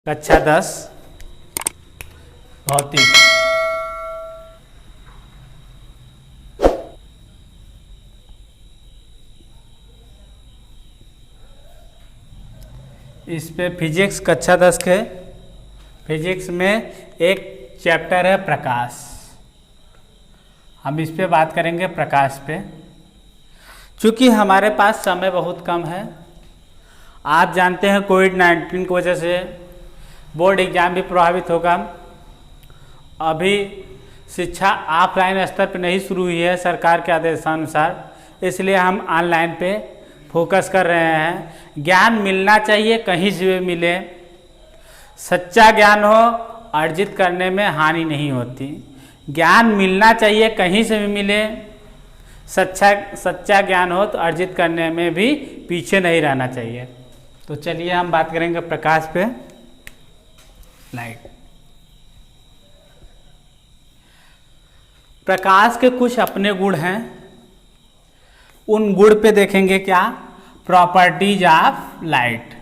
कक्षा 10 भौतिक। इस पे फिजिक्स कक्षा 10 के फिजिक्स में एक चैप्टर है प्रकाश। हम इस पे बात करेंगे प्रकाश पे। चूँकि हमारे पास समय बहुत कम है, आप जानते हैं कोविड-19 की वजह से बोर्ड एग्ज़ाम भी प्रभावित होगा। अभी शिक्षा ऑफलाइन स्तर पर नहीं शुरू हुई है सरकार के आदेशानुसार, इसलिए हम ऑनलाइन पे फोकस कर रहे हैं। ज्ञान मिलना चाहिए, कहीं से भी मिले, सच्चा ज्ञान हो, अर्जित करने में हानि नहीं होती। ज्ञान मिलना चाहिए, कहीं से भी मिले, सच्चा ज्ञान हो तो अर्जित करने में भी पीछे नहीं रहना चाहिए। तो चलिए हम बात करेंगे प्रकाश पे। लाइट, प्रकाश के कुछ अपने गुण हैं, उन गुण पे देखेंगे। क्या? Properties of light.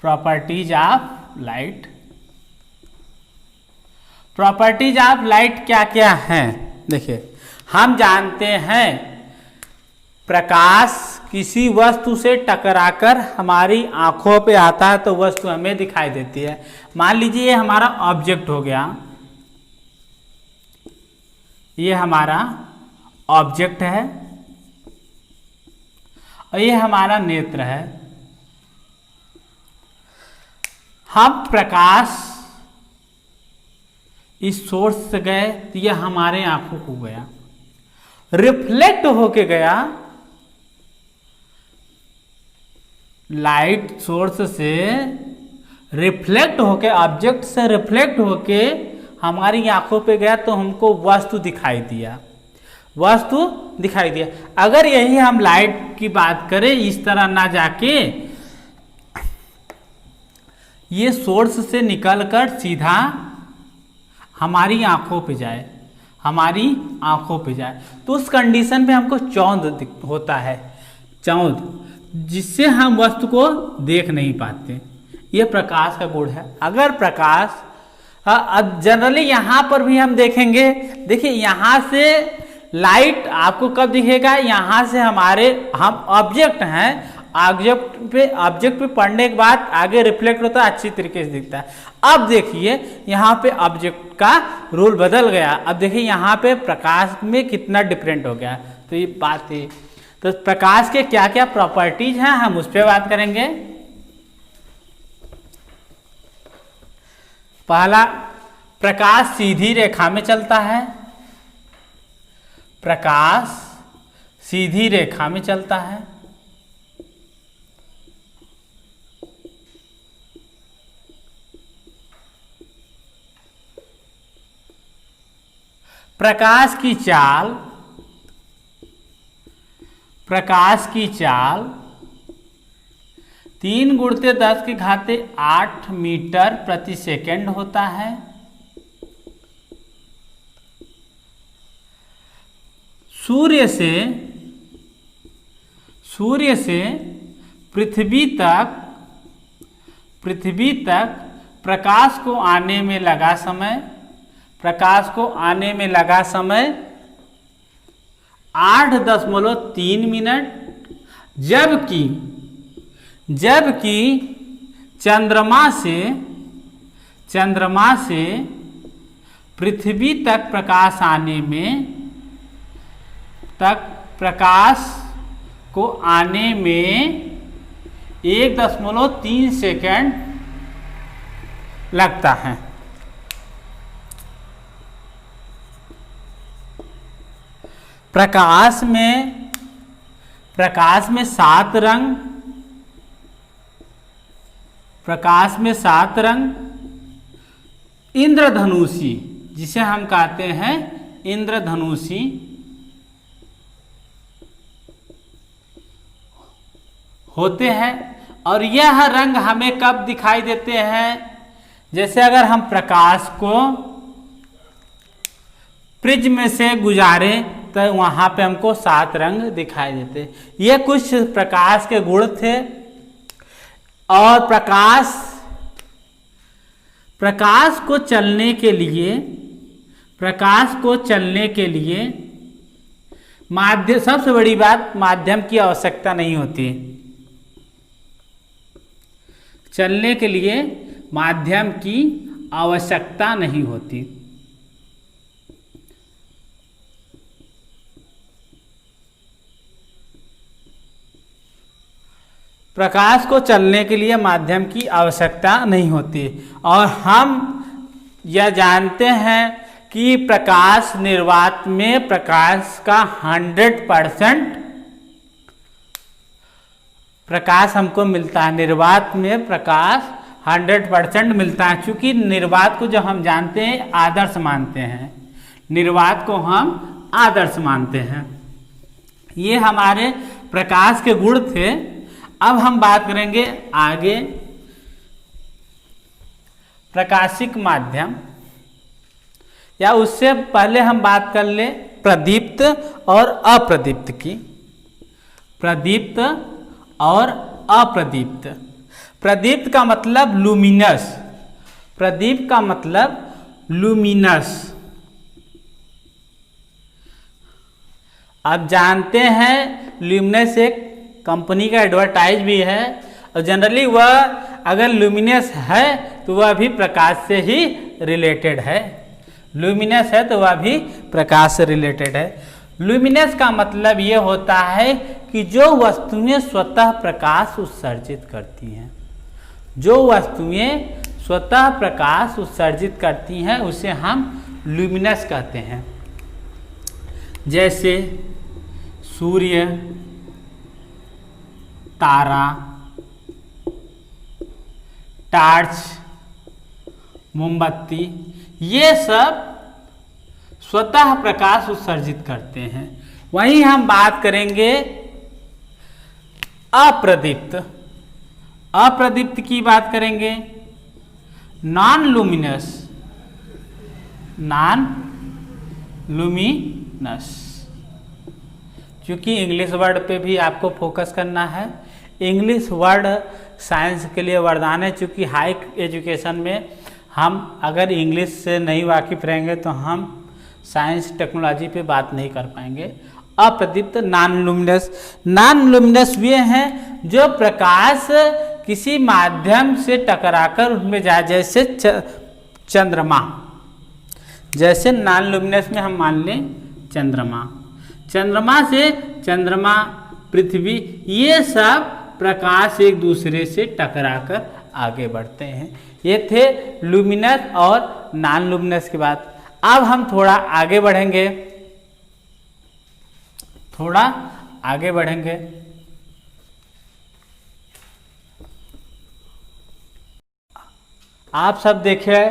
Properties of light. Properties of light क्या क्या हैं? देखिए, हम जानते हैं प्रकाश किसी वस्तु से टकराकर हमारी आंखों पे आता है तो वस्तु हमें दिखाई देती है। मान लीजिए ये हमारा ऑब्जेक्ट हो गया, ये हमारा ऑब्जेक्ट है और ये हमारा नेत्र है। हम प्रकाश इस सोर्स से गए तो यह हमारे आंखों को गया, रिफ्लेक्ट होके गया लाइट सोर्स से, रिफ्लेक्ट होके, ऑब्जेक्ट से रिफ्लेक्ट होके हमारी आंखों पे गया तो हमको वस्तु दिखाई दिया। वस्तु दिखाई दिया। अगर यही हम लाइट की बात करें, इस तरह ना जाके ये सोर्स से निकलकर सीधा हमारी आंखों पे जाए, हमारी आंखों पे जाए, तो उस कंडीशन पे हमको चौंध होता है, चौंध, जिससे हम वस्तु को देख नहीं पाते। ये प्रकाश का गुण है। अगर प्रकाश जनरली यहाँ पर भी हम देखेंगे, देखिए यहाँ से लाइट आपको कब दिखेगा? यहाँ से हम ऑब्जेक्ट हैं, ऑब्जेक्ट पे पड़ने के बाद आगे रिफ्लेक्ट होता है, अच्छी तरीके से दिखता है। अब देखिए यहाँ पे ऑब्जेक्ट का रूल बदल गया। अब देखिए यहाँ पे प्रकाश में कितना डिफरेंट हो गया। तो ये बात है। तो प्रकाश के क्या क्या प्रॉपर्टीज हैं, हम उस पर बात करेंगे। पहला, प्रकाश सीधी रेखा में चलता है। प्रकाश सीधी रेखा में चलता है। प्रकाश की चाल, प्रकाश की चाल 3×10⁸ मीटर प्रति सेकेंड होता है। सूर्य से पृथ्वी तक प्रकाश को आने में लगा समय, प्रकाश को आने में लगा समय 8.3 मिनट, जबकि चंद्रमा से पृथ्वी तक प्रकाश आने में, प्रकाश को आने में 1.3 सेकेंड लगता है। प्रकाश में 7 रंग, प्रकाश में 7 रंग इंद्रधनुषी, जिसे हम कहते हैं इंद्रधनुषी, होते हैं। और यह रंग हमें कब दिखाई देते हैं? जैसे अगर हम प्रकाश को प्रिज्म से गुजारें तो वहाँ पे हमको 7 रंग दिखाई देते। ये कुछ प्रकाश के गुण थे। और प्रकाश को चलने के लिए माध्यम, सबसे बड़ी बात, माध्यम की आवश्यकता नहीं होती। चलने के लिए माध्यम की आवश्यकता नहीं होती। प्रकाश को चलने के लिए माध्यम की आवश्यकता नहीं होती। और हम यह जानते हैं कि प्रकाश निर्वात में प्रकाश का 100% प्रकाश हमको मिलता है। निर्वात में प्रकाश 100% मिलता है, क्योंकि निर्वात को जो हम जानते हैं आदर्श मानते हैं। निर्वात को हम आदर्श मानते हैं। ये हमारे प्रकाश के गुण थे। अब हम बात करेंगे आगे प्रकाशिक माध्यम, या उससे पहले हम बात कर ले प्रदीप्त और अप्रदीप्त की। प्रदीप्त और अप्रदीप्त। प्रदीप्त का मतलब लुमिनस। प्रदीप्त का मतलब लुमिनस। आप जानते हैं लुमिनस एक कंपनी का एडवर्टाइज भी है, और जनरली वह अगर लुमिनस है तो वह भी प्रकाश से ही रिलेटेड है। लुमिनस है तो वह भी प्रकाश से रिलेटेड है। लुमिनस का मतलब ये होता है कि जो वस्तुएं स्वतः प्रकाश उत्सर्जित करती हैं, जो वस्तुएं स्वतः प्रकाश उत्सर्जित करती हैं उसे हम लुमिनस कहते हैं। जैसे सूर्य, तारा, टार्च, मोमबत्ती, ये सब स्वतः प्रकाश उत्सर्जित करते हैं। वहीं हम बात करेंगे अप्रदीप्त। अप्रदीप्त की बात करेंगे, नॉन लुमिनस। नॉन लुमिनस, क्योंकि इंग्लिश वर्ड पे भी आपको फोकस करना है। इंग्लिश वर्ड साइंस के लिए वरदान है, क्योंकि हाई एजुकेशन में हम अगर इंग्लिश से नहीं वाकिफ रहेंगे तो हम साइंस टेक्नोलॉजी पे बात नहीं कर पाएंगे। अप्रदीप्त, नॉन लुमिनस। नॉन लुमिनस वे हैं जो प्रकाश किसी माध्यम से टकराकर उनमें जाए, जैसे चंद्रमा। जैसे नॉन लुमिनस में हम मान लें चंद्रमा। चंद्रमा से चंद्रमा, पृथ्वी, ये सब प्रकाश एक दूसरे से टकराकर आगे बढ़ते हैं। ये थे लुमिनस और नॉन लुमिनस की बात। अब हम थोड़ा आगे बढ़ेंगे। आप सब देखे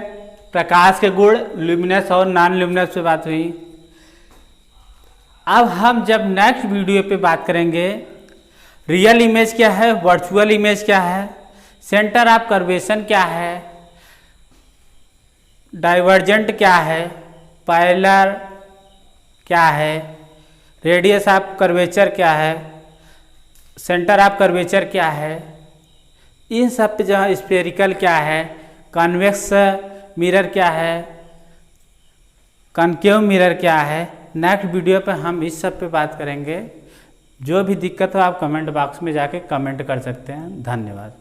प्रकाश के गुण, लुमिनस और नॉन लुमिनस पे बात हुई। अब हम जब नेक्स्ट वीडियो पे बात करेंगे रियल इमेज क्या है, वर्चुअल इमेज क्या है, सेंटर ऑफ कर्वेशन क्या है, डाइवर्जेंट क्या है, पैरेलल क्या है, रेडियस ऑफ कर्वेचर क्या है, सेंटर ऑफ कर्वेचर क्या है, इन सब पे जो है स्फेरिकल क्या है, कन्वेक्स मिरर क्या है, कनकेव मिरर क्या है। नेक्स्ट वीडियो पे हम इस सब पे बात करेंगे। जो भी दिक्कत हो आप कमेंट बॉक्स में जाके कमेंट कर सकते हैं। धन्यवाद।